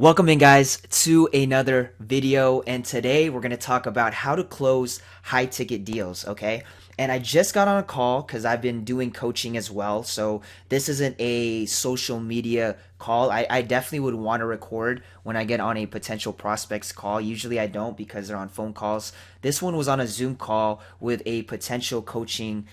Welcome in, guys, to another video, and today we're going to talk about how to close high ticket deals. Okay, and I just got on a call because I've been doing coaching as well, so this isn't a social media call. I definitely would want to record when I get on a potential prospects call. Usually I don't because they're on phone calls. This one was on a Zoom call with a potential coaching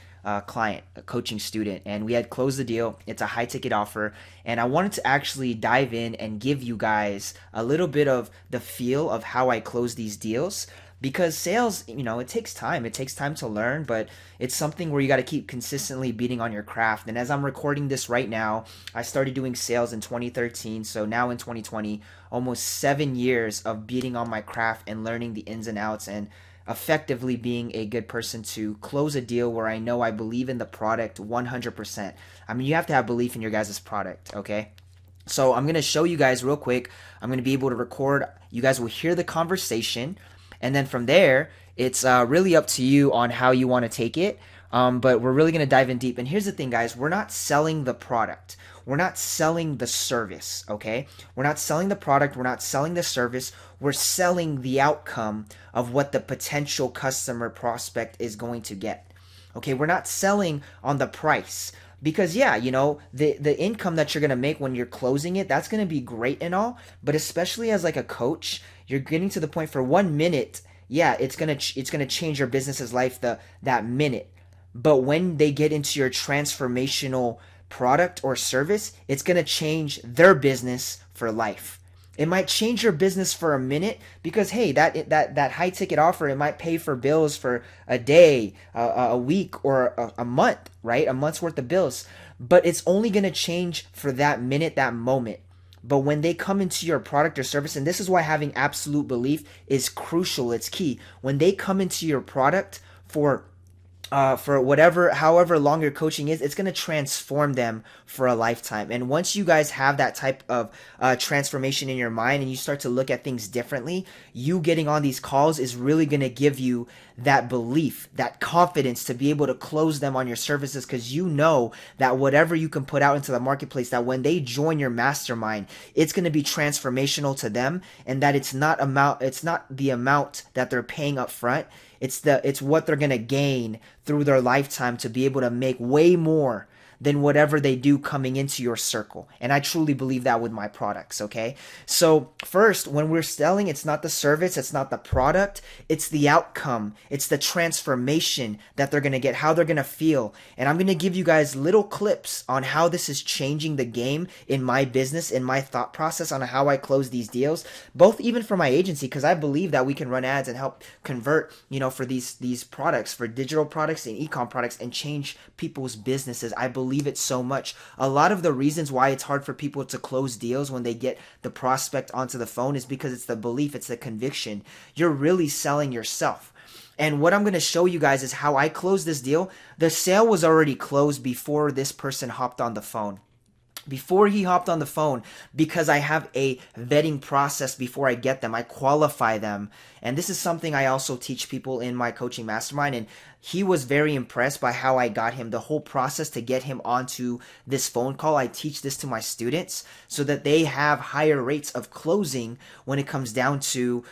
client, a coaching student, and we had closed the deal. It's a high ticket offer, and I wanted to actually dive in and give you guys a little bit of the feel of how I close these deals. Because sales, it takes time. It takes time to learn, but it's something where you got to keep consistently beating on your craft. And as I'm recording this right now, I started doing sales in 2013. So now in 2020, almost 7 years of beating on my craft and learning the ins and outs and effectively being a good person to close a deal where I know I believe in the product 100%. I mean, you have to have belief in your guys' product, okay? So I'm going to show you guys real quick. I'm going to be able to record. You guys will hear the conversation. And then from there, it's really up to you on how you want to take it. But we're really going to dive in deep. And here's the thing, guys. We're not selling the product. We're not selling the service, okay? We're not selling the product. We're not selling the service. We're selling the outcome of what the potential customer prospect is going to get. Okay, we're not selling on the price. Because yeah, the income that you're gonna make when you're closing it, that's gonna be great and all, but especially as like a coach, you're getting to the point for 1 minute, yeah, it's gonna change your business's life that minute. But when they get into your transformational product or service, it's gonna change their business for life. It might change your business for a minute because hey, that high ticket offer, it might pay for bills for a day, a week, or a month, right? A month's worth of bills. But it's only gonna change for that minute, that moment. But when they come into your product or service, and this is why having absolute belief is crucial, it's key. When they come into your product for whatever, however long your coaching is, it's going to transform them for a lifetime. And once you guys have that type of transformation in your mind and you start to look at things differently, you getting on these calls is really going to give you that belief, that confidence to be able to close them on your services, because you know that whatever you can put out into the marketplace, that when they join your mastermind, it's going to be transformational to them, and that it's not the amount that they're paying up front. It's what they're going to gain through their lifetime to be able to make way more than whatever they do coming into your circle. And I truly believe that with my products, okay? So first, when we're selling, it's not the service, it's not the product, it's the outcome, it's the transformation that they're gonna get, how they're gonna feel. And I'm gonna give you guys little clips on how this is changing the game in my business, in my thought process on how I close these deals, both even for my agency, because I believe that we can run ads and help convert, for these products, for digital products and e-com products, and change people's businesses. I believe it so much. A lot of the reasons why it's hard for people to close deals when they get the prospect onto the phone is because it's the belief, it's the conviction. You're really selling yourself. And what I'm going to show you guys is how I closed this deal. The sale was already closed before this person hopped on the phone. Before he hopped on the phone, because I have a vetting process before I get them. I qualify them. And this is something I also teach people in my coaching mastermind. And he was very impressed by how I got him, the whole process to get him onto this phone call. I teach this to my students so that they have higher rates of closing when it comes down to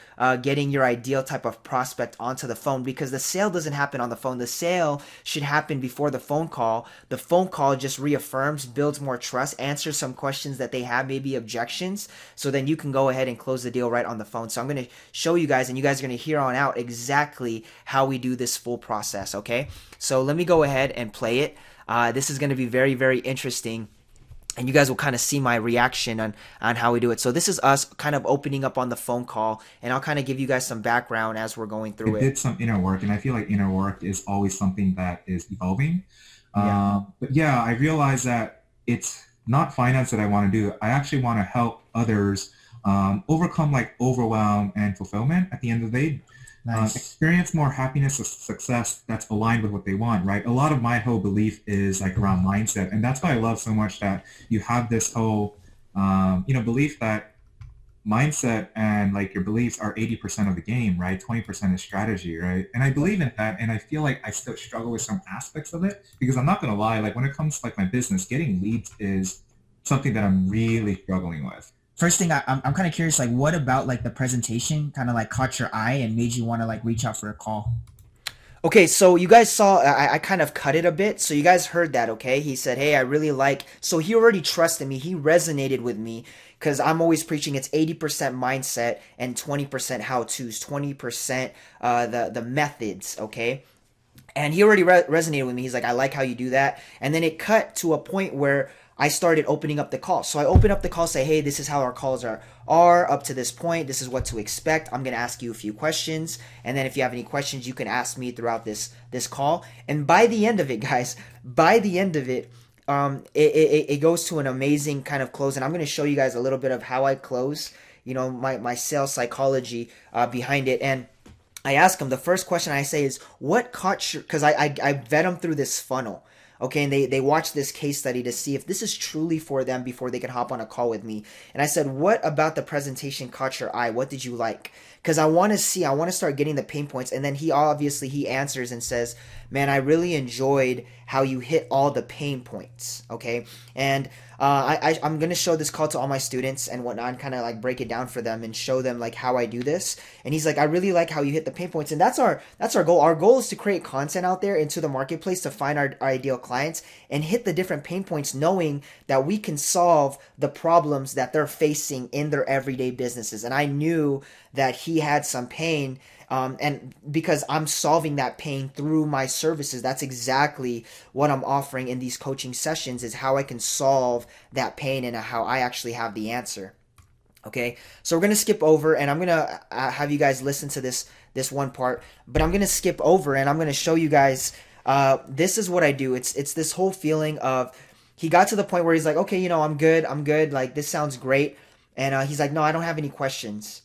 getting your ideal type of prospect onto the phone, because the sale doesn't happen on the phone. The sale should happen before the phone call. The phone call just reaffirms, builds more trust, answers some questions that they have, maybe objections, so then you can go ahead and close the deal right on the phone. So I'm going to show you guys, and you guys are going to hear on out exactly how we do this full process, okay? So let me go ahead and play it. This is going to be very, very interesting, and you guys will kind of see my reaction on how we do it. So this is us kind of opening up on the phone call, and I'll kind of give you guys some background as we're going I through it. did some inner work, and I feel like inner work is always something that is evolving. Yeah. But yeah, I realized that it's not finance that I want to do. I actually want to help others overcome like overwhelm and fulfillment at the end of the day. Nice. Experience more happiness or success that's aligned with what they want, right? A lot of my whole belief is like around mindset. And that's why I love so much that you have this whole, belief that mindset and like your beliefs are 80% of the game, right? 20% is strategy, right? And I believe in that. And I feel like I still struggle with some aspects of it because I'm not going to lie, like when it comes to like my business, getting leads is something that I'm really struggling with. first thing I'm kind of curious, like what about like the presentation kind of like caught your eye and made you want to like reach out for a call? Okay, so you guys saw I kind of cut it a bit. So you guys heard that, okay? He said, "Hey, I really like." So he already trusted me. He resonated with me because I'm always preaching it's 80% mindset and 20% how-tos, 20% the methods, okay? And he already resonated with me. He's like, I like how you do that. And then it cut to a point where I started opening up the call. So I open up the call, say, hey, this is how our calls are up to this point. This is what to expect. I'm gonna ask you a few questions, and then if you have any questions, you can ask me throughout this call. And by the end of it, guys, by the end of it, it goes to an amazing kind of close. And I'm gonna show you guys a little bit of how I close. My sales psychology behind it. And I ask them, the first question I say is, what caught your, because I vet them through this funnel. Okay, and they watch this case study to see if this is truly for them before they can hop on a call with me. And I said, what about the presentation caught your eye? What did you like? Because I want to start getting the pain points. And then he answers and says, man, I really enjoyed how you hit all the pain points. Okay, and I'm gonna show this call to all my students and whatnot, and kind of like break it down for them and show them like how I do this. And he's like, I really like how you hit the pain points, and that's our goal. Our goal is to create content out there into the marketplace to find our ideal clients and hit the different pain points, knowing that we can solve the problems that they're facing in their everyday businesses. And I knew that he had some pain, and because I'm solving that pain through my services. That's exactly what I'm offering in these coaching sessions, is how I can solve that pain and how I actually have the answer. Okay, so we're gonna skip over, and I'm gonna have you guys listen to this one part, but I'm gonna skip over and I'm gonna show you guys. This is what I do. It's this whole feeling of, he got to the point where he's like, okay, I'm good. Like, this sounds great, and he's like, no, I don't have any questions.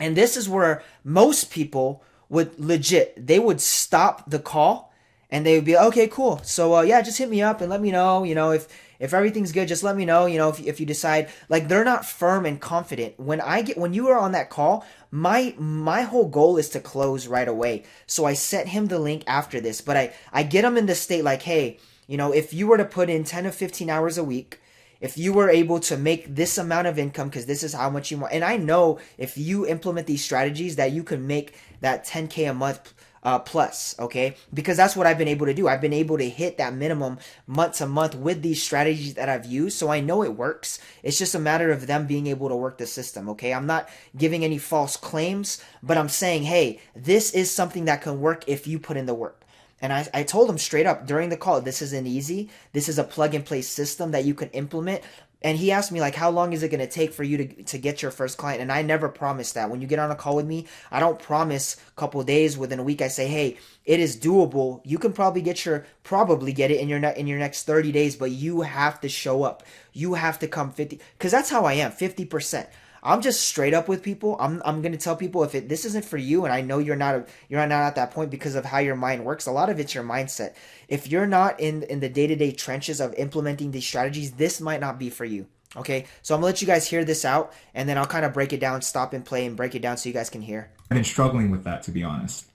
And this is where most people would they would stop the call and they would be, okay, cool. So yeah, just hit me up and let me know, if everything's good, just let me know, if you decide. Like, they're not firm and confident. When you are on that call, my whole goal is to close right away. So I sent him the link after this, but I get him in the state like, hey, if you were to put in 10 to 15 hours a week, if you were able to make this amount of income, because this is how much you want, and I know if you implement these strategies that you can make that 10K a month plus, okay? Because that's what I've been able to do. I've been able to hit that minimum month to month with these strategies that I've used, so I know it works. It's just a matter of them being able to work the system, okay? I'm not giving any false claims, but I'm saying, hey, this is something that can work if you put in the work. And I told him straight up during the call, this isn't easy. This is a plug and play system that you can implement. And he asked me, like, how long is it going to take for you to get your first client? And I never promise that. When you get on a call with me, I don't promise a couple of days. Within a week, I say, hey, it is doable. You can probably get it in your next 30 days, but you have to show up. You have to come 50, because that's how I am, 50%. I'm just straight up with people. I'm gonna tell people, if this isn't for you, and I know you're not at that point because of how your mind works. A lot of it's your mindset. If you're not in the day-to-day trenches of implementing these strategies, this might not be for you. Okay, so I'm gonna let you guys hear this out, and then I'll kind of break it down, stop and play, and break it down so you guys can hear. I've been struggling with that, to be honest.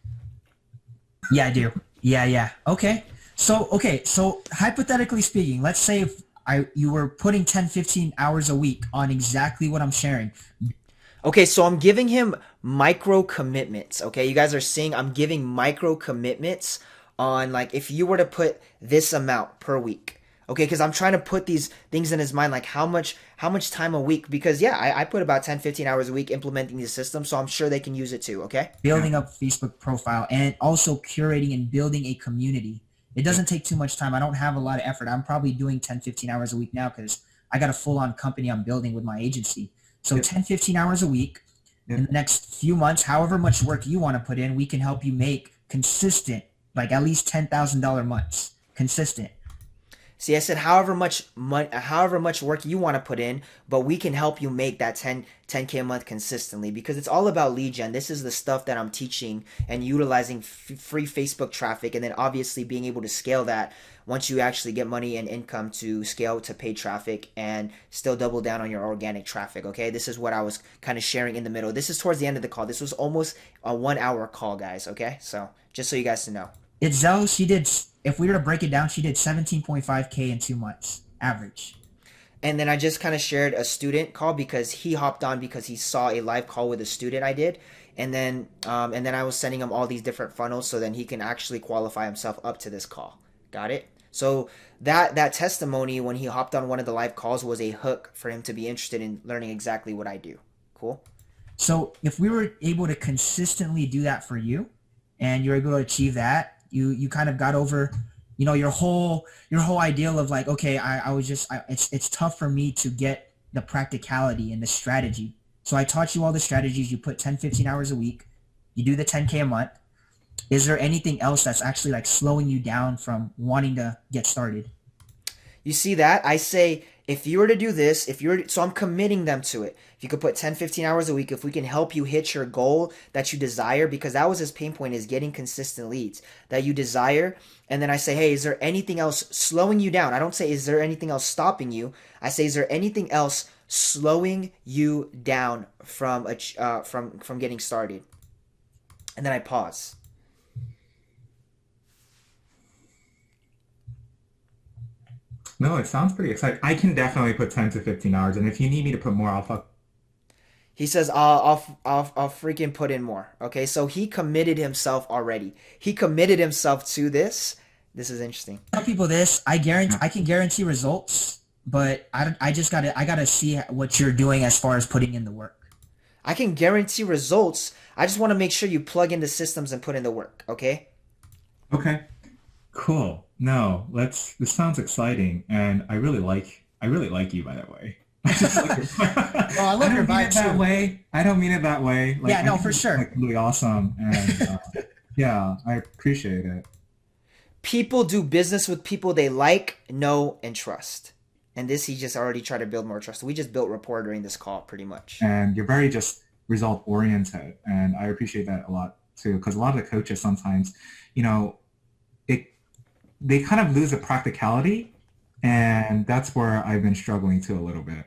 Yeah, I do. Yeah. Okay, so hypothetically speaking, let's say if you were putting 10, 15 hours a week on exactly what I'm sharing. Okay, so I'm giving him micro commitments. Okay, you guys are seeing I'm giving micro commitments on, like, if you were to put this amount per week. Okay, because I'm trying to put these things in his mind, like how much time a week, because yeah, I put about 10, 15 hours a week implementing the system, so I'm sure they can use it too. Okay, Building up Facebook profile and also curating and building a community. It doesn't take too much time. I don't have a lot of effort. I'm probably doing 10, 15 hours a week now because I got a full-on company I'm building with my agency. So Yep. 10, 15 hours a week. Yep. In the next few months, however much work you want to put in, we can help you make consistent, like at least $10,000 months. Consistent. see, I said however much work you want to put in, but we can help you make that 10K a month consistently, because it's all about lead gen. This is the stuff that I'm teaching, and utilizing free Facebook traffic, and then obviously being able to scale that once you actually get money and income to scale to paid traffic and still double down on your organic traffic. Okay, this is what I was kind of sharing in the middle. This is towards the end of the call. This was almost a 1 hour call, guys. Okay, so just so you guys to know. Itzel, if we were to break it down, she did 17.5K in 2 months, average. And then I just kind of shared a student call because he hopped on because he saw a live call with a student I did. And then I was sending him all these different funnels so then he can actually qualify himself up to this call. Got it? So that testimony when he hopped on one of the live calls was a hook for him to be interested in learning exactly what I do. Cool. So if we were able to consistently do that for you, and you're able to achieve that, you kind of got over, your whole ideal of like, okay, it's tough for me to get the practicality and the strategy. So I taught you all the strategies. You put 10, 15 hours a week. You do the 10K a month. Is there anything else that's actually like slowing you down from wanting to get started? You see that? I say if you were to do this, so I'm committing them to it. If you could put 10, 15 hours a week, if we can help you hit your goal that you desire, because that was his pain point, is getting consistent leads that you desire. And then I say, hey, is there anything else slowing you down? I don't say, is there anything else stopping you? I say, is there anything else slowing you down from getting started? And then I pause. No, it sounds pretty exciting. I can definitely put 10 to 15 hours, and if you need me to put more, I'll fuck. He says, I'll freaking put in more. Okay, so he committed himself already. He committed himself to this. This is interesting. Tell people this. I can guarantee results, but I gotta see what you're doing as far as putting in the work. I can guarantee results. I just want to make sure you plug in the systems and put in the work. Okay. Okay, cool. No, this sounds exciting, and I really like you, by the way. I just like Well, I I love your don't mean it vibe that too. way. I don't mean it that way. Like, Yeah, I no, think for it's sure. like really awesome, and yeah, I appreciate it. People do business with people they like, know, and trust. And this, he just already tried to build more trust. We just built rapport during this call, pretty much. And you're very just result oriented, and I appreciate that a lot too. Because a lot of the coaches sometimes, you know, it they kind of lose the practicality, and that's where I've been struggling too a little bit.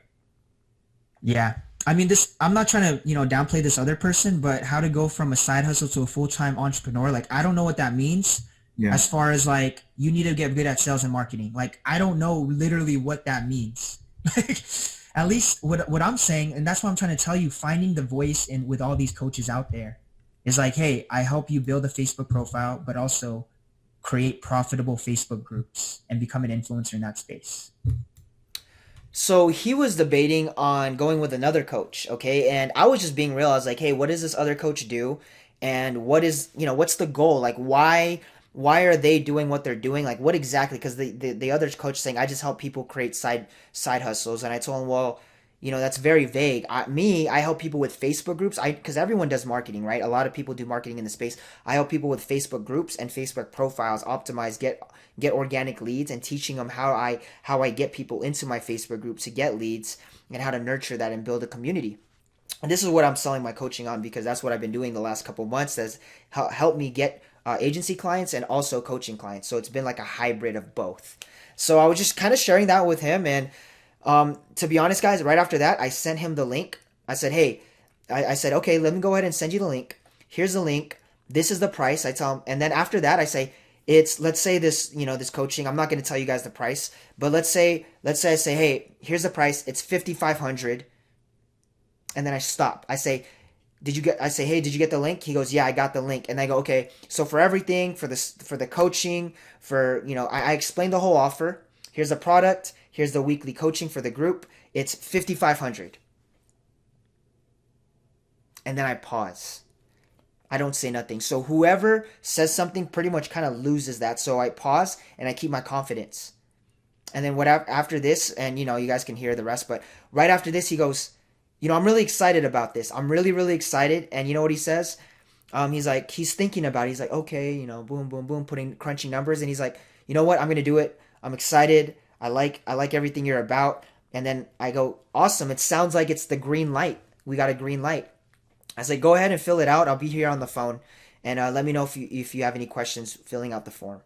Yeah. I mean, I'm not trying to, downplay this other person, but how to go from a side hustle to a full-time entrepreneur, like, I don't know what that means Yeah. as far as like, you need to get good at sales and marketing. Like, I don't know literally what that means. Like, at least what I'm saying, and that's what I'm trying to tell you, finding the voice in with all these coaches out there is like, hey, I help you build a Facebook profile, but also create profitable Facebook groups and become an influencer in that space. So he was debating on going with another coach, okay? And I was just being real. I was like, hey, what does this other coach do? And what's the goal? Like, why are they doing what they're doing? Like, what exactly? Because the other coach saying, I just help people create side hustles. And I told him, well, that's very vague. I help people with Facebook groups. Because everyone does marketing, right? A lot of people do marketing in the space. I help people with Facebook groups and Facebook profiles, optimize, get organic leads, and teaching them how I get people into my Facebook group to get leads and how to nurture that and build a community. And this is what I'm selling my coaching on because that's what I've been doing the last couple months. That's helped me get agency clients and also coaching clients. So it's been like a hybrid of both. So I was just kind of sharing that with him. And to be honest, guys, right after that, I sent him the link. I said, hey, I said, okay, let me go ahead and send you the link. Here's the link. This is the price. I tell him. And then after that, I say, let's say this, this coaching, I'm not going to tell you guys the price, but let's say I say, hey, here's the price. It's 5,500. And then I stop. I say, hey, did you get the link? He goes, yeah, I got the link. And I go, okay, so for everything, for the coaching, I explained the whole offer. Here's the product. Here's the weekly coaching for the group. It's 5,500. And then I pause. I don't say nothing. So whoever says something pretty much kind of loses that. So I pause and I keep my confidence. And then after this, and you guys can hear the rest, but right after this, he goes, I'm really excited about this. I'm really, really excited. And you know what he says? He's thinking about it. He's like, okay, boom, boom, boom, crunching numbers. And he's like, you know what? I'm going to do it. I'm excited. I like everything you're about. And then I go, awesome. It sounds like it's the green light. We got a green light. I say, go ahead and fill it out. I'll be here on the phone. And let me know if you have any questions filling out the form.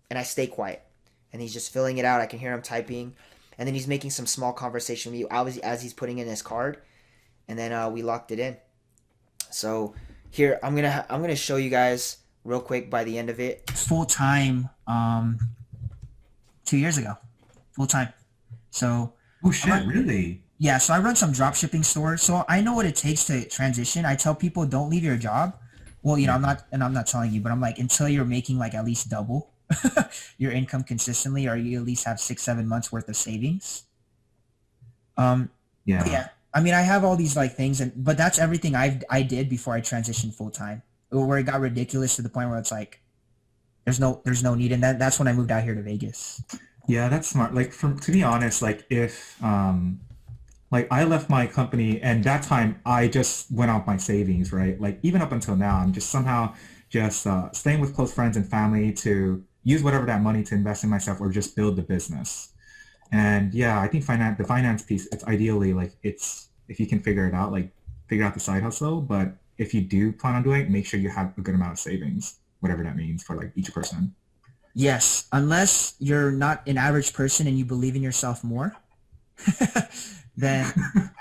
And I stay quiet. And he's just filling it out. I can hear him typing. And then he's making some small conversation with you as he's putting in his card. And then we locked it in. So here, I'm gonna show you guys real quick by the end of it. Full time 2 years ago. Full time. So Oh I run, shit, really? yeah, so I run some drop shipping stores, so I know what it takes to transition. I tell people don't leave your job. Well, Yeah. I'm not telling you, but I'm like until you're making like at least double your income consistently, or you at least have 6 7 months worth of savings. But Yeah. yeah, I mean, I have all these like things, and but that's everything I did before I transitioned full time, where it got ridiculous to the point where it's like there's no need, and that's when I moved out here to Vegas. Yeah, that's smart. Like from to be honest, like if like I left my company and that time I just went off my savings, right? Like even up until now, I'm just somehow just staying with close friends and family to use whatever that money to invest in myself or just build the business. And yeah, I think the finance piece, it's ideally like it's if you can figure it out, like figure out the side hustle. But if you do plan on doing it, make sure you have a good amount of savings, whatever that means for like each person. Yes, unless you're not an average person and you believe in yourself more, then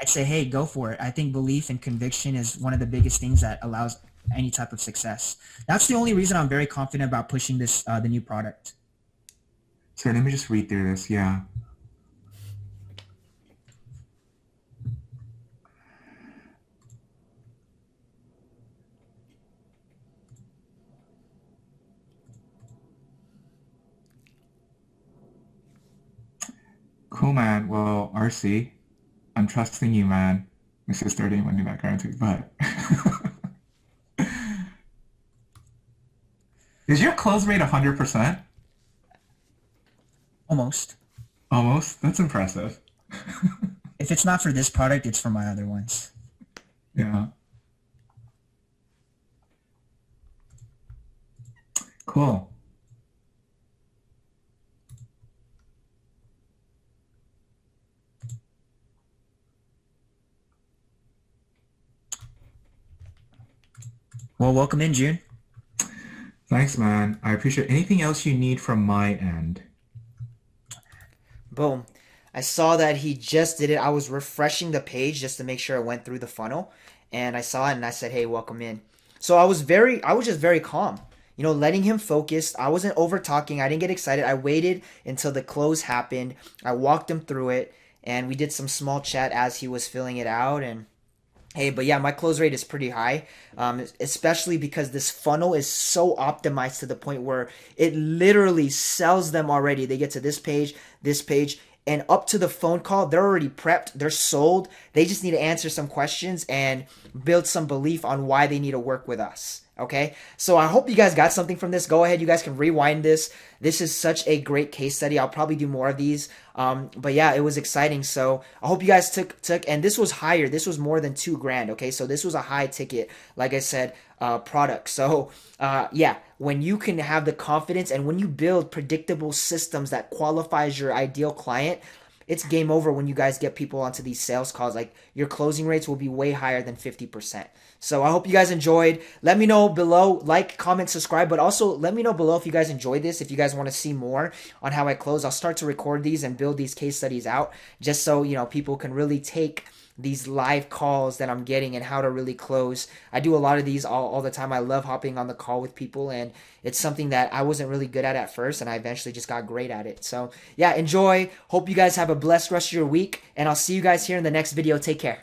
I'd say, hey, go for it. I think belief and conviction is one of the biggest things that allows any type of success. That's the only reason I'm very confident about pushing this, the new product. So let me just read through this. Yeah. Cool, man. Well, RC, I'm trusting you, man. My sister didn't want me back guarantee, but is your close rate 100%? Almost. Almost. That's impressive. If it's not for this product, it's for my other ones. Yeah. Cool. Well, welcome in, June. Thanks, man. I appreciate anything else you need from my end. Boom. I saw that he just did it. I was refreshing the page just to make sure it went through the funnel, and I saw it and I said, "Hey, welcome in." So I was just very calm. Letting him focus. I wasn't over talking. I didn't get excited. I waited until the close happened. I walked him through it, and we did some small chat as he was filling it out. And hey, but yeah, my close rate is pretty high, especially because this funnel is so optimized to the point where it literally sells them already. They get to this page, and up to the phone call, they're already prepped. They're sold. They just need to answer some questions and build some belief on why they need to work with us. Okay, so I hope you guys got something from this. Go ahead, you guys can rewind this. This is such a great case study. I'll probably do more of these. But yeah, it was exciting. So I hope you guys took, and this was higher. This was more than 2 grand. Okay, so this was a high ticket, like I said, product. So yeah, when you can have the confidence and when you build predictable systems that qualifies your ideal client, it's game over when you guys get people onto these sales calls. Like your closing rates will be way higher than 50%. So I hope you guys enjoyed. Let me know below, like, comment, subscribe, but also let me know below if you guys enjoyed this, if you guys want to see more on how I close. I'll start to record these and build these case studies out just so, people can really take these live calls that I'm getting and how to really close. I do a lot of these all the time. I love hopping on the call with people, and it's something that I wasn't really good at first, and I eventually just got great at it. So yeah, enjoy. Hope you guys have a blessed rest of your week, and I'll see you guys here in the next video. Take care.